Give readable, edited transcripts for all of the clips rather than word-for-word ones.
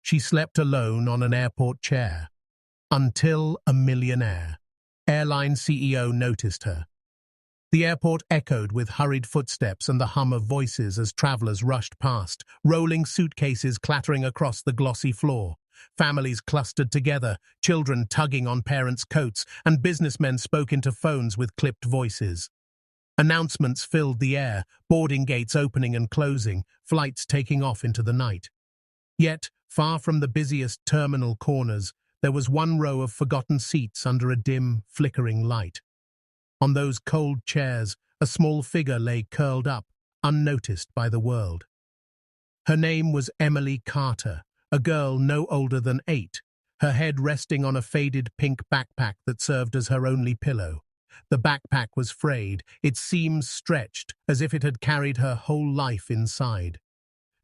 she slept alone on an airport chair. Until a Millionaire Airline CEO noticed her. The airport echoed with hurried footsteps and the hum of voices as travelers rushed past, rolling suitcases clattering across the glossy floor. Families clustered together, children tugging on parents' coats, and businessmen spoke into phones with clipped voices. Announcements filled the air, boarding gates opening and closing, flights taking off into the night. Yet, far from the busiest terminal corners, there was one row of forgotten seats under a dim, flickering light. On those cold chairs, a small figure lay curled up, unnoticed by the world. Her name was Emily Carter, a girl no older than 8, her head resting on a faded pink backpack that served as her only pillow. The backpack was frayed, its seams stretched, as if it had carried her whole life inside.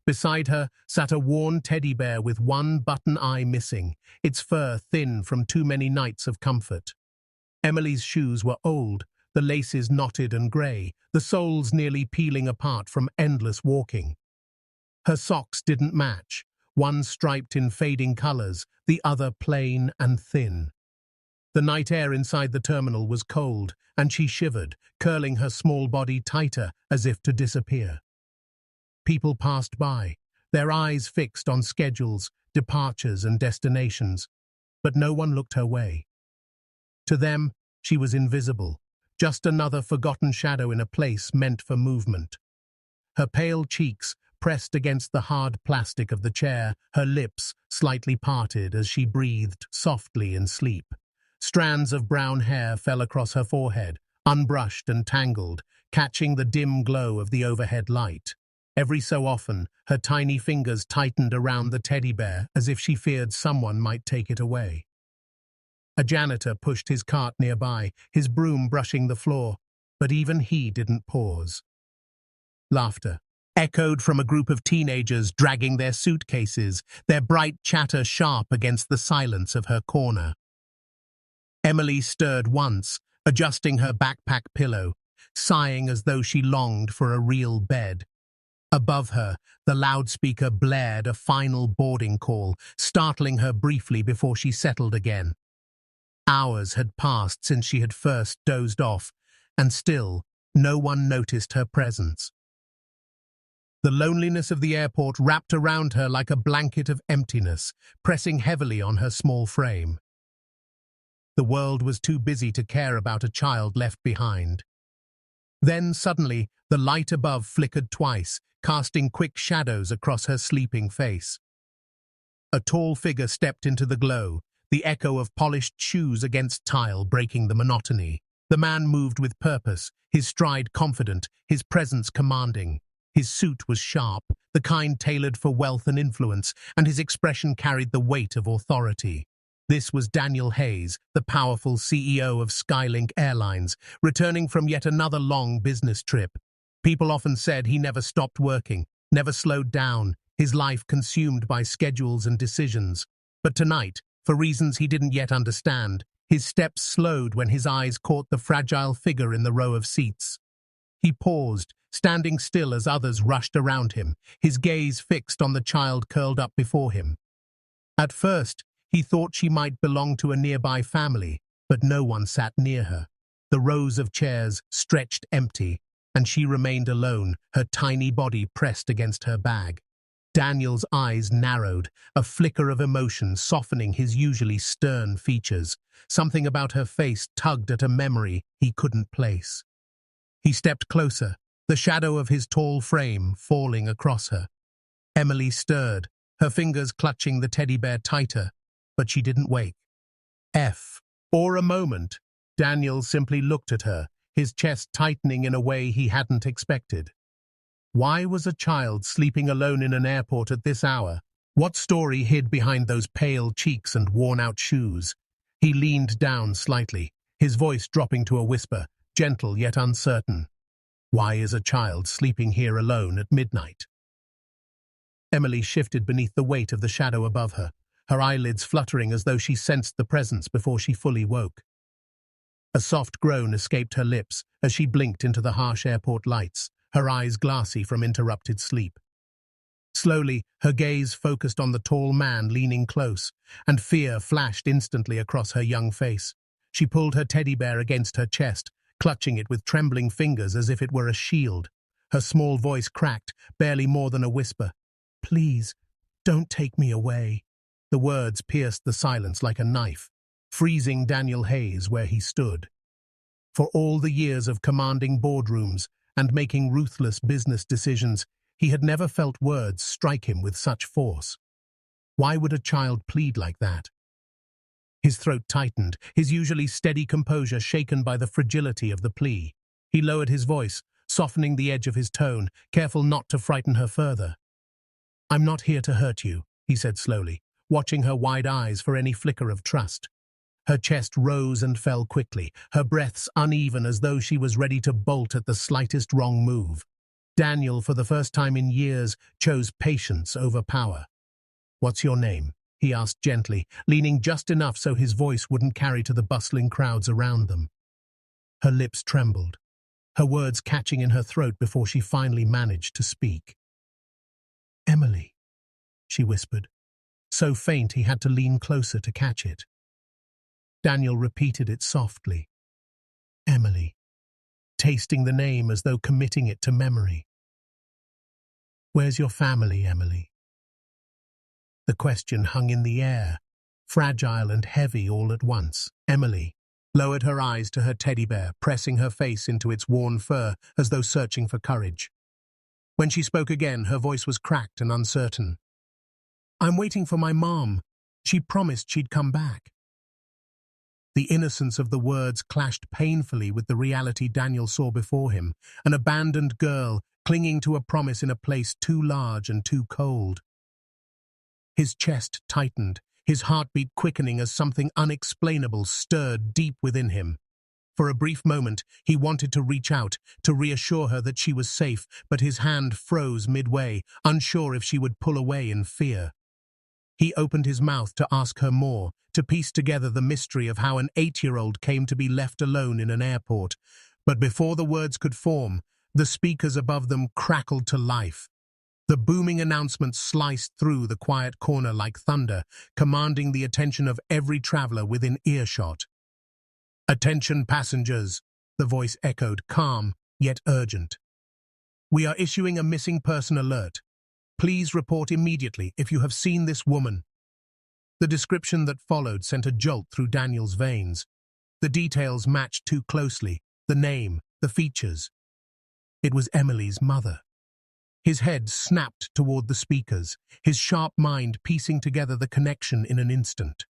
Beside her sat a worn teddy bear with one button eye missing, its fur thin from too many nights of comfort. Emily's shoes were old, the laces knotted and grey, the soles nearly peeling apart from endless walking. Her socks didn't match, one striped in fading colours, the other plain and thin. The night air inside the terminal was cold, and she shivered, curling her small body tighter as if to disappear. People passed by, their eyes fixed on schedules, departures and destinations, but no one looked her way. To them, she was invisible, just another forgotten shadow in a place meant for movement. Her pale cheeks pressed against the hard plastic of the chair, her lips slightly parted as she breathed softly in sleep. Strands of brown hair fell across her forehead, unbrushed and tangled, catching the dim glow of the overhead light. Every so often, her tiny fingers tightened around the teddy bear as if she feared someone might take it away. A janitor pushed his cart nearby, his broom brushing the floor, but even he didn't pause. Laughter echoed from a group of teenagers dragging their suitcases, their bright chatter sharp against the silence of her corner. Emily stirred once, adjusting her backpack pillow, sighing as though she longed for a real bed. Above her, the loudspeaker blared a final boarding call, startling her briefly before she settled again. Hours had passed since she had first dozed off, and still, no one noticed her presence. The loneliness of the airport wrapped around her like a blanket of emptiness, pressing heavily on her small frame. The world was too busy to care about a child left behind. Then, suddenly, the light above flickered twice, casting quick shadows across her sleeping face. A tall figure stepped into the glow, the echo of polished shoes against tile breaking the monotony. The man moved with purpose, his stride confident, his presence commanding. His suit was sharp, the kind tailored for wealth and influence, and his expression carried the weight of authority. This was Daniel Hayes, the powerful CEO of SkyLink Airlines, returning from yet another long business trip. People often said he never stopped working, never slowed down, his life consumed by schedules and decisions. But tonight, for reasons he didn't yet understand, his steps slowed when his eyes caught the fragile figure in the row of seats. He paused, standing still as others rushed around him, his gaze fixed on the child curled up before him. At first, he thought she might belong to a nearby family, but no one sat near her. The rows of chairs stretched empty, and she remained alone, her tiny body pressed against her bag. Daniel's eyes narrowed, a flicker of emotion softening his usually stern features. Something about her face tugged at a memory he couldn't place. He stepped closer, the shadow of his tall frame falling across her. Emily stirred, her fingers clutching the teddy bear tighter, but she didn't wake. For a moment, Daniel simply looked at her, his chest tightening in a way he hadn't expected. Why was a child sleeping alone in an airport at this hour? What story hid behind those pale cheeks and worn-out shoes? He leaned down slightly, his voice dropping to a whisper, gentle yet uncertain. Why is a child sleeping here alone at midnight? Emily shifted beneath the weight of the shadow above her, her eyelids fluttering as though she sensed the presence before she fully woke. A soft groan escaped her lips as she blinked into the harsh airport lights, her eyes glassy from interrupted sleep. Slowly, her gaze focused on the tall man leaning close, and fear flashed instantly across her young face. She pulled her teddy bear against her chest, clutching it with trembling fingers as if it were a shield. Her small voice cracked, barely more than a whisper. "Please, don't take me away." The words pierced the silence like a knife, freezing Daniel Hayes where he stood. For all the years of commanding boardrooms and making ruthless business decisions, he had never felt words strike him with such force. Why would a child plead like that? His throat tightened, his usually steady composure shaken by the fragility of the plea. He lowered his voice, softening the edge of his tone, careful not to frighten her further. "I'm not here to hurt you," he said slowly, watching her wide eyes for any flicker of trust. Her chest rose and fell quickly, her breaths uneven as though she was ready to bolt at the slightest wrong move. Daniel, for the first time in years, chose patience over power. "What's your name?" he asked gently, leaning just enough so his voice wouldn't carry to the bustling crowds around them. Her lips trembled, her words catching in her throat before she finally managed to speak. "Emily," she whispered, so faint he had to lean closer to catch it. Daniel repeated it softly. "Emily," tasting the name as though committing it to memory. "Where's your family, Emily?" The question hung in the air, fragile and heavy all at once. Emily lowered her eyes to her teddy bear, pressing her face into its worn fur as though searching for courage. When she spoke again, her voice was cracked and uncertain. "I'm waiting for my mom. She promised she'd come back." The innocence of the words clashed painfully with the reality Daniel saw before him, an abandoned girl clinging to a promise in a place too large and too cold. His chest tightened, his heartbeat quickening as something unexplainable stirred deep within him. For a brief moment, he wanted to reach out, to reassure her that she was safe, but his hand froze midway, unsure if she would pull away in fear. He opened his mouth to ask her more, to piece together the mystery of how an 8-year-old came to be left alone in an airport. But before the words could form, the speakers above them crackled to life. The booming announcement sliced through the quiet corner like thunder, commanding the attention of every traveler within earshot. "Attention passengers," the voice echoed, calm yet urgent. "We are issuing a missing person alert. Please report immediately if you have seen this woman." The description that followed sent a jolt through Daniel's veins. The details matched too closely, the name, the features. It was Emily's mother. His head snapped toward the speakers, his sharp mind piecing together the connection in an instant.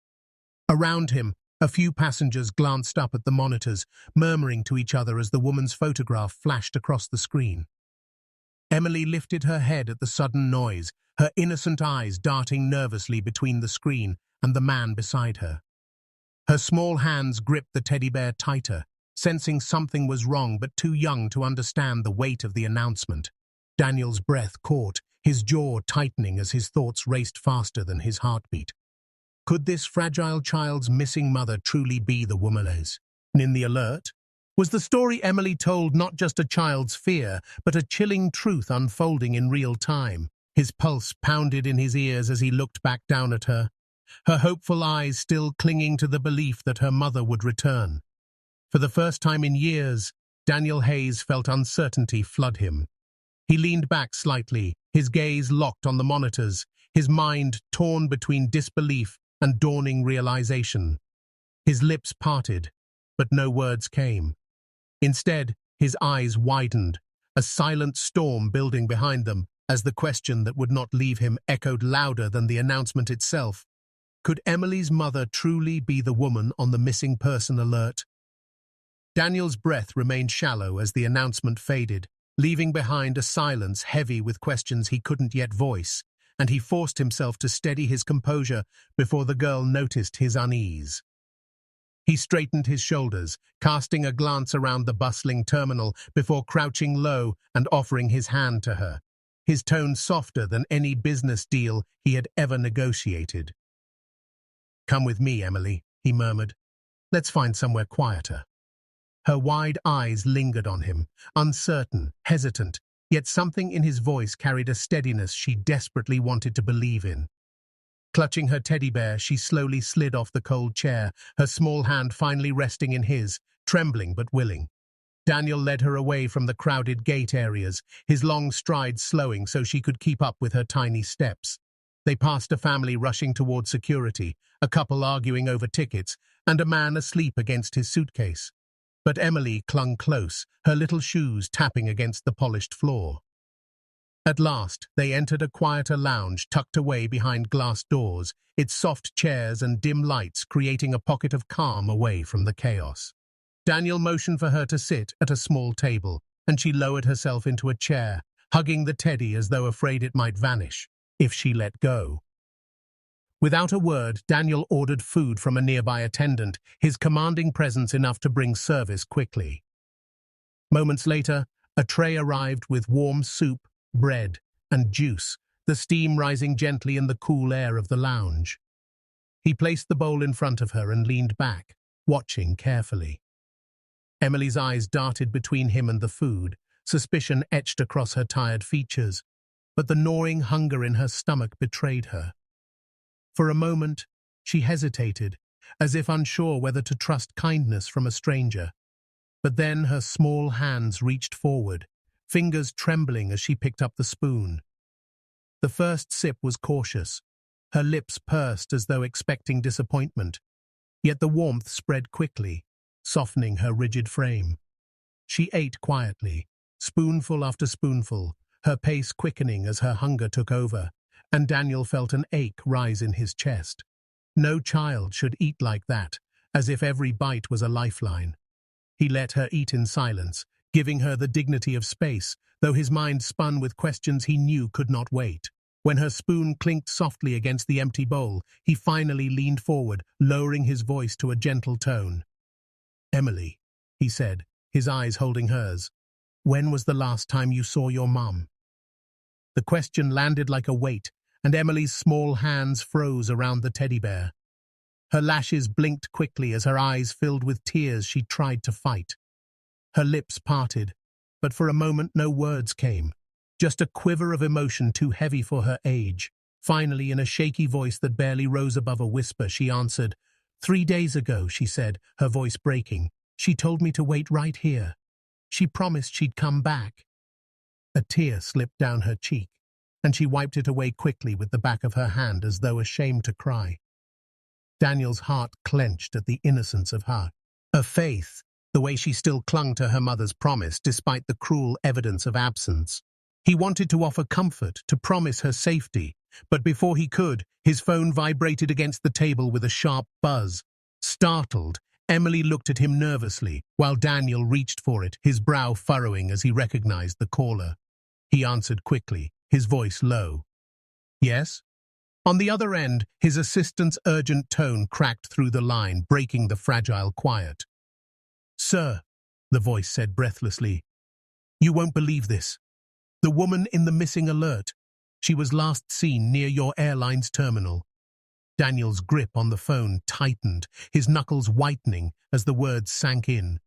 Around him, a few passengers glanced up at the monitors, murmuring to each other as the woman's photograph flashed across the screen. Emily lifted her head at the sudden noise, her innocent eyes darting nervously between the screen and the man beside her. Her small hands gripped the teddy bear tighter, sensing something was wrong but too young to understand the weight of the announcement. Daniel's breath caught, his jaw tightening as his thoughts raced faster than his heartbeat. Could this fragile child's missing mother truly be the woman in the alert? Was the story Emily told not just a child's fear, but a chilling truth unfolding in real time? His pulse pounded in his ears as he looked back down at her, her hopeful eyes still clinging to the belief that her mother would return. For the first time in years, Daniel Hayes felt uncertainty flood him. He leaned back slightly, his gaze locked on the monitors, his mind torn between disbelief and dawning realization. His lips parted, but no words came. Instead, his eyes widened, a silent storm building behind them as the question that would not leave him echoed louder than the announcement itself. Could Emily's mother truly be the woman on the missing person alert? Daniel's breath remained shallow as the announcement faded, leaving behind a silence heavy with questions he couldn't yet voice, and he forced himself to steady his composure before the girl noticed his unease. He straightened his shoulders, casting a glance around the bustling terminal before crouching low and offering his hand to her, his tone softer than any business deal he had ever negotiated. "Come with me, Emily," he murmured. "Let's find somewhere quieter." Her wide eyes lingered on him, uncertain, hesitant, yet something in his voice carried a steadiness she desperately wanted to believe in. Clutching her teddy bear, she slowly slid off the cold chair, her small hand finally resting in his, trembling but willing. Daniel led her away from the crowded gate areas, his long strides slowing so she could keep up with her tiny steps. They passed a family rushing toward security, a couple arguing over tickets, and a man asleep against his suitcase. But Emily clung close, her little shoes tapping against the polished floor. At last, they entered a quieter lounge tucked away behind glass doors, its soft chairs and dim lights creating a pocket of calm away from the chaos. Daniel motioned for her to sit at a small table, and she lowered herself into a chair, hugging the teddy as though afraid it might vanish if she let go. Without a word, Daniel ordered food from a nearby attendant, his commanding presence enough to bring service quickly. Moments later, a tray arrived with warm soup, bread, and juice, the steam rising gently in the cool air of the lounge. He placed the bowl in front of her and leaned back, watching carefully. Emily's eyes darted between him and the food, suspicion etched across her tired features, but the gnawing hunger in her stomach betrayed her. For a moment, she hesitated, as if unsure whether to trust kindness from a stranger. But then her small hands reached forward, fingers trembling as she picked up the spoon. The first sip was cautious, her lips pursed as though expecting disappointment, yet the warmth spread quickly, softening her rigid frame. She ate quietly, spoonful after spoonful, her pace quickening as her hunger took over, and Daniel felt an ache rise in his chest. No child should eat like that, as if every bite was a lifeline. He let her eat in silence, giving her the dignity of space, though his mind spun with questions he knew could not wait. When her spoon clinked softly against the empty bowl, he finally leaned forward, lowering his voice to a gentle tone. "Emily," he said, his eyes holding hers, "when was the last time you saw your mum?" The question landed like a weight, and Emily's small hands froze around the teddy bear. Her lashes blinked quickly as her eyes filled with tears she tried to fight. Her lips parted, but for a moment no words came, just a quiver of emotion too heavy for her age. Finally, in a shaky voice that barely rose above a whisper, she answered, "3 days ago," she said, her voice breaking. "She told me to wait right here. She promised she'd come back." A tear slipped down her cheek, and she wiped it away quickly with the back of her hand as though ashamed to cry. Daniel's heart clenched at the innocence of her faith, the way she still clung to her mother's promise despite the cruel evidence of absence. He wanted to offer comfort, to promise her safety, but before he could, his phone vibrated against the table with a sharp buzz. Startled, Emily looked at him nervously, while Daniel reached for it, his brow furrowing as he recognized the caller. He answered quickly, his voice low. "Yes?" On the other end, his assistant's urgent tone cracked through the line, breaking the fragile quiet. "Sir," the voice said breathlessly, "you won't believe this. The woman in the missing alert, she was last seen near your airline's terminal." Daniel's grip on the phone tightened, his knuckles whitening as the words sank in.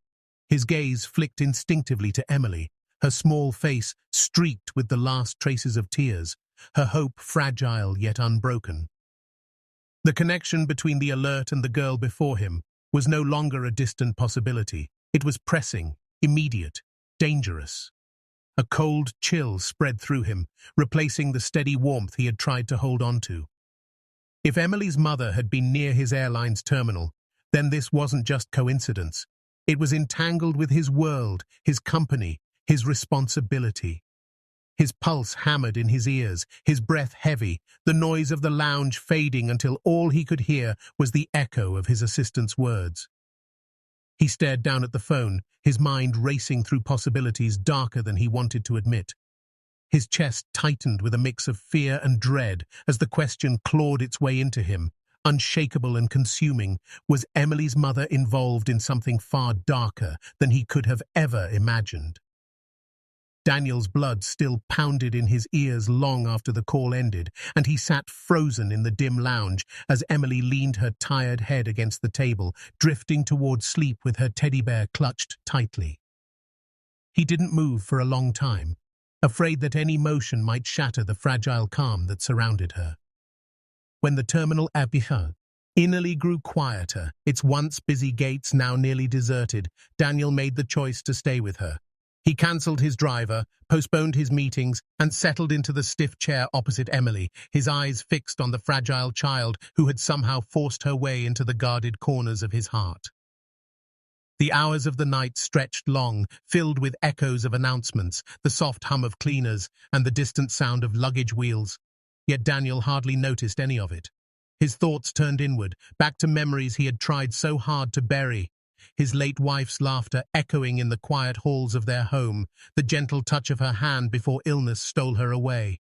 His gaze flicked instinctively to Emily, her small face streaked with the last traces of tears, her hope fragile yet unbroken. The connection between the alert and the girl before him was no longer a distant possibility. It was pressing, immediate, dangerous. A cold chill spread through him, replacing the steady warmth he had tried to hold on to. If Emily's mother had been near his airline's terminal, then this wasn't just coincidence. It was entangled with his world, his company, his responsibility. His pulse hammered in his ears, his breath heavy, the noise of the lounge fading until all he could hear was the echo of his assistant's words. He stared down at the phone, his mind racing through possibilities darker than he wanted to admit. His chest tightened with a mix of fear and dread as the question clawed its way into him. Unshakable and consuming, was Emily's mother involved in something far darker than he could have ever imagined? Daniel's blood still pounded in his ears long after the call ended, and he sat frozen in the dim lounge as Emily leaned her tired head against the table, drifting toward sleep with her teddy bear clutched tightly. He didn't move for a long time, afraid that any motion might shatter the fragile calm that surrounded her. When the terminal airport innerly grew quieter, its once busy gates now nearly deserted, Daniel made the choice to stay with her. He cancelled his driver, postponed his meetings, and settled into the stiff chair opposite Emily, his eyes fixed on the fragile child who had somehow forced her way into the guarded corners of his heart. The hours of the night stretched long, filled with echoes of announcements, the soft hum of cleaners, and the distant sound of luggage wheels. Yet Daniel hardly noticed any of it. His thoughts turned inward, back to memories he had tried so hard to bury. His late wife's laughter echoing in the quiet halls of their home, the gentle touch of her hand before illness stole her away.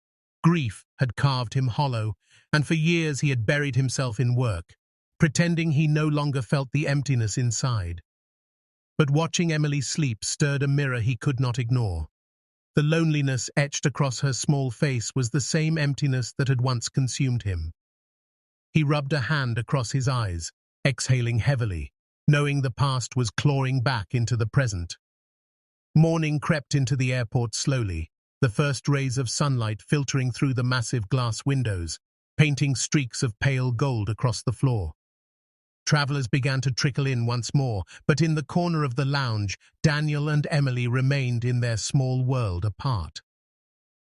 Grief had carved him hollow, and for years he had buried himself in work, pretending he no longer felt the emptiness inside. But watching Emily sleep stirred a mirror he could not ignore. The loneliness etched across her small face was the same emptiness that had once consumed him. He rubbed a hand across his eyes, exhaling heavily, knowing the past was clawing back into the present. Morning crept into the airport slowly, the first rays of sunlight filtering through the massive glass windows, painting streaks of pale gold across the floor. Travelers began to trickle in once more, but in the corner of the lounge, Daniel and Emily remained in their small world apart.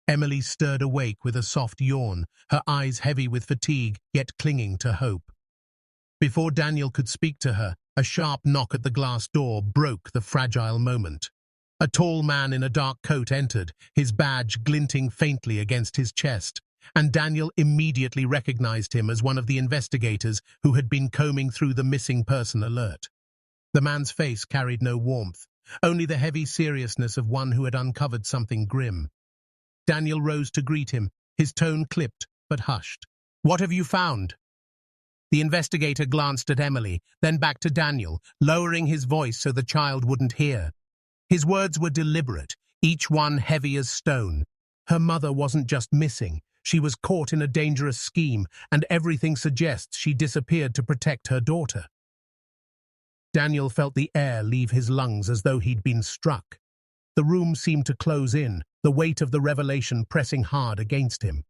Emily stirred awake with a soft yawn, her eyes heavy with fatigue, yet clinging to hope. Before Daniel could speak to her, a sharp knock at the glass door broke the fragile moment. A tall man in a dark coat entered, his badge glinting faintly against his chest, and Daniel immediately recognized him as one of the investigators who had been combing through the missing person alert. The man's face carried no warmth, only the heavy seriousness of one who had uncovered something grim. Daniel rose to greet him, his tone clipped but hushed. "What have you found?" The investigator glanced at Emily, then back to Daniel, lowering his voice so the child wouldn't hear. His words were deliberate, each one heavy as stone. Her mother wasn't just missing, she was caught in a dangerous scheme, and everything suggests she disappeared to protect her daughter. Daniel felt the air leave his lungs as though he'd been struck. The room seemed to close in, the weight of the revelation pressing hard against him.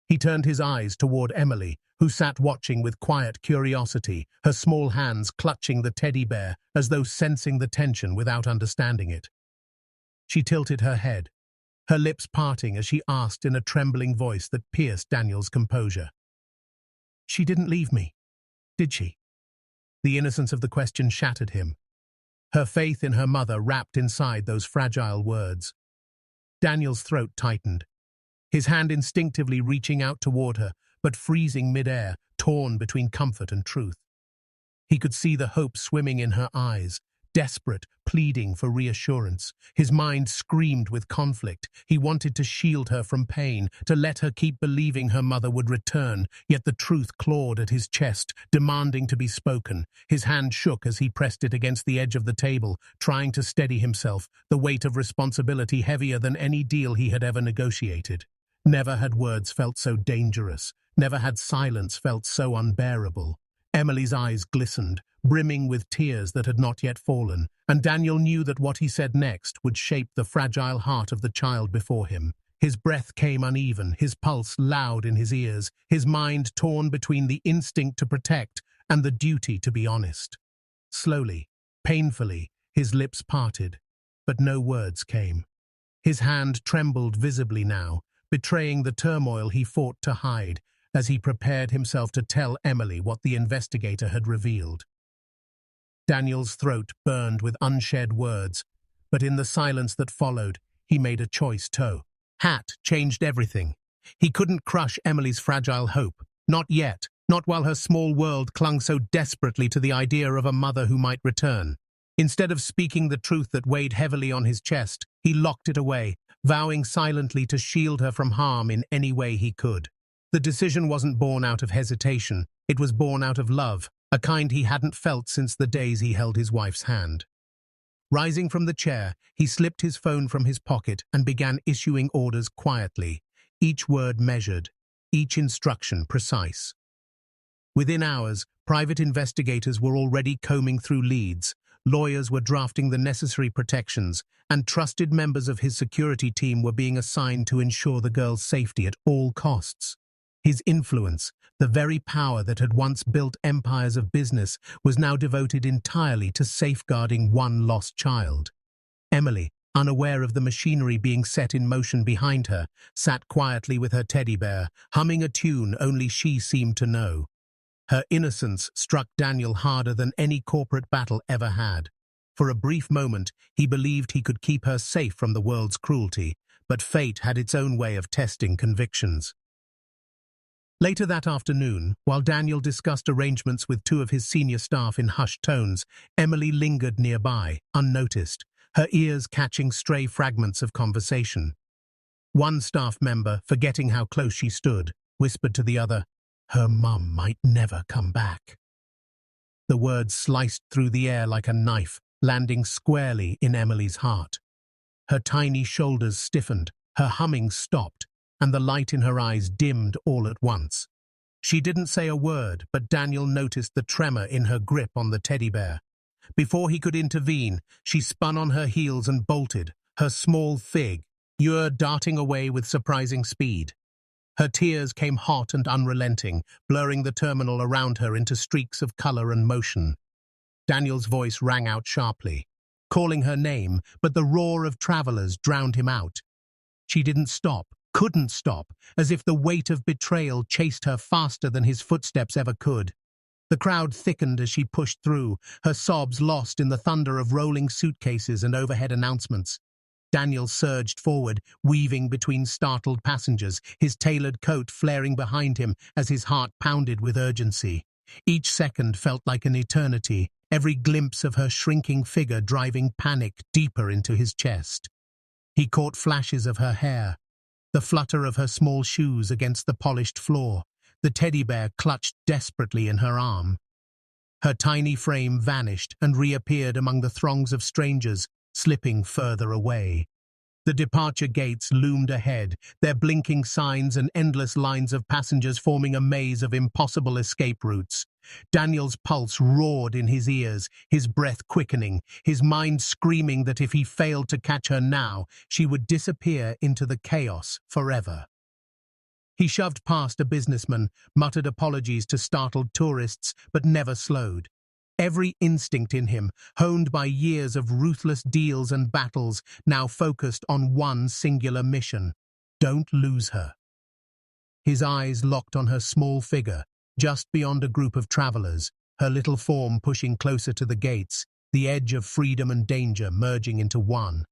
He turned his eyes toward Emily, who sat watching with quiet curiosity, her small hands clutching the teddy bear as though sensing the tension without understanding it. She tilted her head, her lips parting as she asked in a trembling voice that pierced Daniel's composure. "She didn't leave me, did she?" The innocence of the question shattered him. Her faith in her mother wrapped inside those fragile words. Daniel's throat tightened, his hand instinctively reaching out toward her, but freezing mid-air, torn between comfort and truth. He could see the hope swimming in her eyes, desperate, pleading for reassurance. His mind screamed with conflict. He wanted to shield her from pain, to let her keep believing her mother would return, yet the truth clawed at his chest, demanding to be spoken. His hand shook as he pressed it against the edge of the table, trying to steady himself, the weight of responsibility heavier than any deal he had ever negotiated. Never had words felt so dangerous. Never had silence felt so unbearable. Emily's eyes glistened, brimming with tears that had not yet fallen, and Daniel knew that what he said next would shape the fragile heart of the child before him. His breath came uneven, his pulse loud in his ears, his mind torn between the instinct to protect and the duty to be honest. Slowly, painfully, his lips parted, but no words came. His hand trembled visibly now, betraying the turmoil he fought to hide, as he prepared himself to tell Emily what the investigator had revealed. Daniel's throat burned with unshed words, but in the silence that followed, he made a choice too. Hat changed everything. He couldn't crush Emily's fragile hope. Not yet, not while her small world clung so desperately to the idea of a mother who might return. Instead of speaking the truth that weighed heavily on his chest, he locked it away, vowing silently to shield her from harm in any way he could. The decision wasn't born out of hesitation, it was born out of love, a kind he hadn't felt since the days he held his wife's hand. Rising from the chair, he slipped his phone from his pocket and began issuing orders quietly, each word measured, each instruction precise. Within hours, private investigators were already combing through leads, Lawyers were drafting the necessary protections, and trusted members of his security team were being assigned to ensure the girl's safety at all costs. His influence, the very power that had once built empires of business, was now devoted entirely to safeguarding one lost child. Emily, unaware of the machinery being set in motion behind her, sat quietly with her teddy bear, humming a tune only she seemed to know. Her innocence struck Daniel harder than any corporate battle ever had. For a brief moment, he believed he could keep her safe from the world's cruelty, but fate had its own way of testing convictions. Later that afternoon, while Daniel discussed arrangements with two of his senior staff in hushed tones, Emily lingered nearby, unnoticed, her ears catching stray fragments of conversation. One staff member, forgetting how close she stood, whispered to the other, "Her mum might never come back." The words sliced through the air like a knife, landing squarely in Emily's heart. Her tiny shoulders stiffened, her humming stopped, and the light in her eyes dimmed all at once. She didn't say a word, but Daniel noticed the tremor in her grip on the teddy bear. Before he could intervene, she spun on her heels and bolted, her small figure darting away with surprising speed. Her tears came hot and unrelenting, blurring the terminal around her into streaks of color and motion. Daniel's voice rang out sharply, calling her name, but the roar of travelers drowned him out. She didn't stop, couldn't stop, as if the weight of betrayal chased her faster than his footsteps ever could. The crowd thickened as she pushed through, her sobs lost in the thunder of rolling suitcases and overhead announcements. Daniel surged forward, weaving between startled passengers, his tailored coat flaring behind him as his heart pounded with urgency. Each second felt like an eternity, every glimpse of her shrinking figure driving panic deeper into his chest. He caught flashes of her hair, the flutter of her small shoes against the polished floor, the teddy bear clutched desperately in her arm. Her tiny frame vanished and reappeared among the throngs of strangers, slipping further away. The departure gates loomed ahead, their blinking signs and endless lines of passengers forming a maze of impossible escape routes. Daniel's pulse roared in his ears, his breath quickening, his mind screaming that if he failed to catch her now, she would disappear into the chaos forever. He shoved past a businessman, muttered apologies to startled tourists, but never slowed. Every instinct in him, honed by years of ruthless deals and battles, now focused on one singular mission: don't lose her. His eyes locked on her small figure, just beyond a group of travelers, her little form pushing closer to the gates, the edge of freedom and danger merging into one.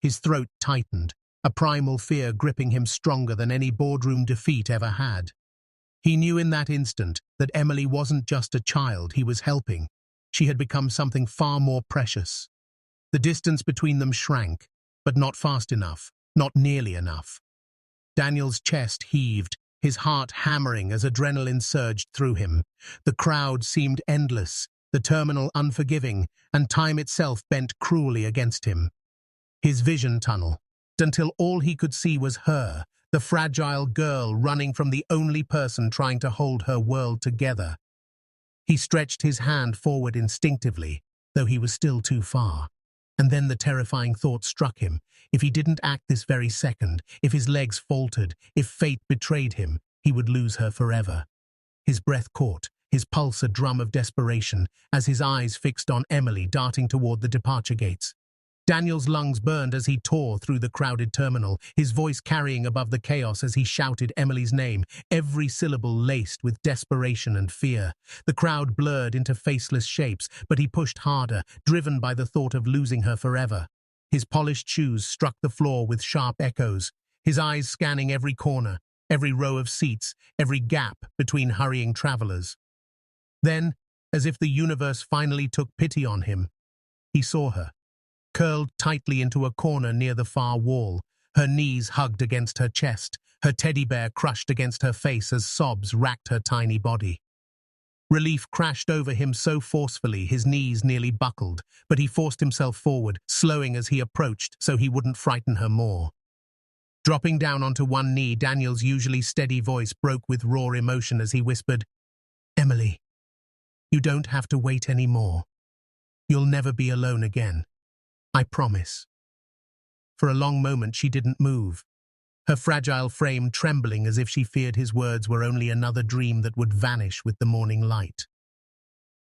His throat tightened, a primal fear gripping him stronger than any boardroom defeat ever had. He knew in that instant that Emily wasn't just a child he was helping. She had become something far more precious. The distance between them shrank, but not fast enough, not nearly enough. Daniel's chest heaved, his heart hammering as adrenaline surged through him. The crowd seemed endless, the terminal unforgiving, and time itself bent cruelly against him. His vision tunneled until all he could see was her, the fragile girl running from the only person trying to hold her world together. He stretched his hand forward instinctively, though he was still too far. And then the terrifying thought struck him. If he didn't act this very second, if his legs faltered, if fate betrayed him, he would lose her forever. His breath caught, his pulse a drum of desperation, as his eyes fixed on Emily darting toward the departure gates. Daniel's lungs burned as he tore through the crowded terminal, his voice carrying above the chaos as he shouted Emily's name, every syllable laced with desperation and fear. The crowd blurred into faceless shapes, but he pushed harder, driven by the thought of losing her forever. His polished shoes struck the floor with sharp echoes, his eyes scanning every corner, every row of seats, every gap between hurrying travelers. Then, as if the universe finally took pity on him, he saw her, curled tightly into a corner near the far wall, her knees hugged against her chest, her teddy bear crushed against her face as sobs racked her tiny body. Relief crashed over him so forcefully his knees nearly buckled, but he forced himself forward, slowing as he approached so he wouldn't frighten her more. Dropping down onto one knee, Daniel's usually steady voice broke with raw emotion as he whispered, "Emily, you don't have to wait anymore. You'll never be alone again. I promise." For a long moment she didn't move, her fragile frame trembling as if she feared his words were only another dream that would vanish with the morning light.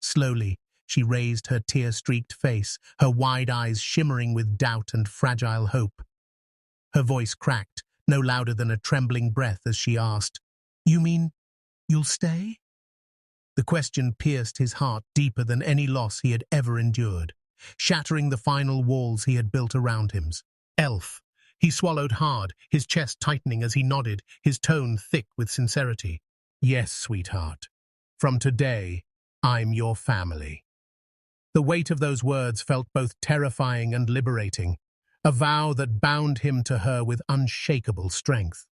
Slowly, she raised her tear-streaked face, her wide eyes shimmering with doubt and fragile hope. Her voice cracked, no louder than a trembling breath as she asked, "You mean you'll stay?" The question pierced his heart deeper than any loss he had ever endured, shattering the final walls he had built around him. "Elf." He swallowed hard, his chest tightening as he nodded, his tone thick with sincerity. "Yes, sweetheart. From today, I'm your family." The weight of those words felt both terrifying and liberating, a vow that bound him to her with unshakable strength.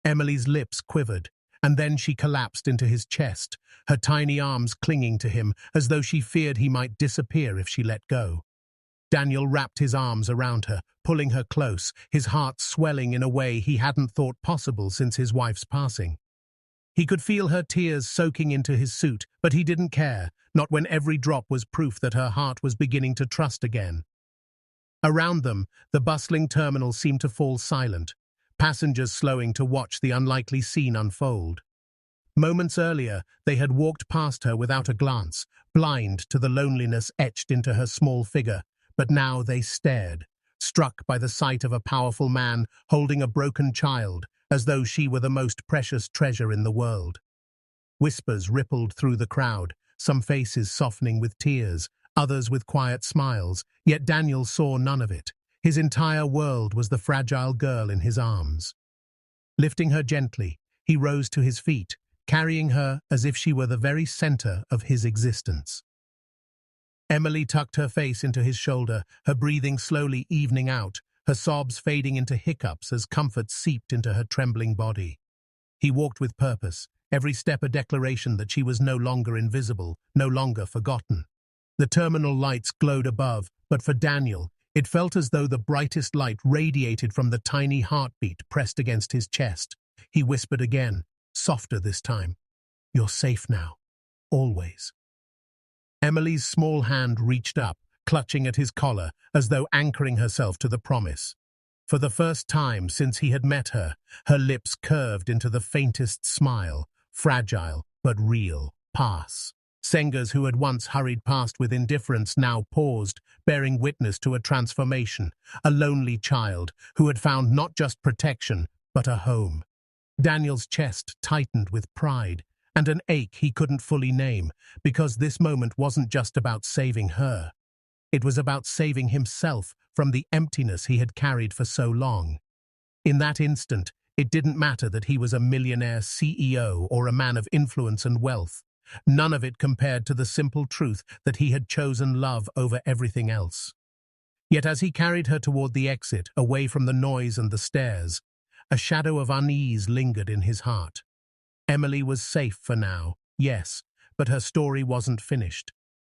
Emily's lips quivered, and then she collapsed into his chest, her tiny arms clinging to him as though she feared he might disappear if she let go. Daniel wrapped his arms around her, pulling her close, his heart swelling in a way he hadn't thought possible since his wife's passing. He could feel her tears soaking into his suit, but he didn't care, not when every drop was proof that her heart was beginning to trust again. Around them, the bustling terminal seemed to fall silent, passengers slowing to watch the unlikely scene unfold. Moments earlier, they had walked past her without a glance, blind to the loneliness etched into her small figure, but now they stared, struck by the sight of a powerful man holding a broken child, as though she were the most precious treasure in the world. Whispers rippled through the crowd, some faces softening with tears, others with quiet smiles, yet Daniel saw none of it. His entire world was the fragile girl in his arms. Lifting her gently, he rose to his feet, carrying her as if she were the very center of his existence. Emily tucked her face into his shoulder, her breathing slowly evening out, her sobs fading into hiccups as comfort seeped into her trembling body. He walked with purpose, every step a declaration that she was no longer invisible, no longer forgotten. The terminal lights glowed above, but for Daniel, it felt as though the brightest light radiated from the tiny heartbeat pressed against his chest. He whispered again, softer this time, "You're safe now, always." Emily's small hand reached up, clutching at his collar, as though anchoring herself to the promise. For the first time since he had met her, her lips curved into the faintest smile, fragile but real. "Pass." Sengers, who had once hurried past with indifference, now paused, bearing witness to a transformation, a lonely child who had found not just protection, but a home. Daniel's chest tightened with pride, and an ache he couldn't fully name, because this moment wasn't just about saving her. It was about saving himself from the emptiness he had carried for so long. In that instant, it didn't matter that he was a millionaire CEO or a man of influence and wealth. None of it compared to the simple truth that he had chosen love over everything else. Yet as he carried her toward the exit, away from the noise and the stares, a shadow of unease lingered in his heart. Emily was safe for now, yes, but her story wasn't finished.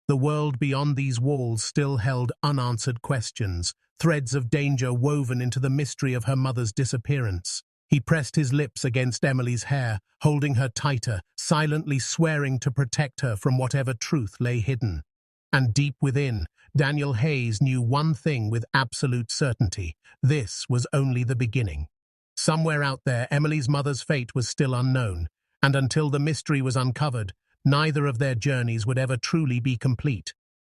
The world beyond these walls still held unanswered questions, threads of danger woven into the mystery of her mother's disappearance. He pressed his lips against Emily's hair, holding her tighter, silently swearing to protect her from whatever truth lay hidden. And deep within, Daniel Hayes knew one thing with absolute certainty: this was only the beginning. Somewhere out there, Emily's mother's fate was still unknown, and until the mystery was uncovered, neither of their journeys would ever truly be complete.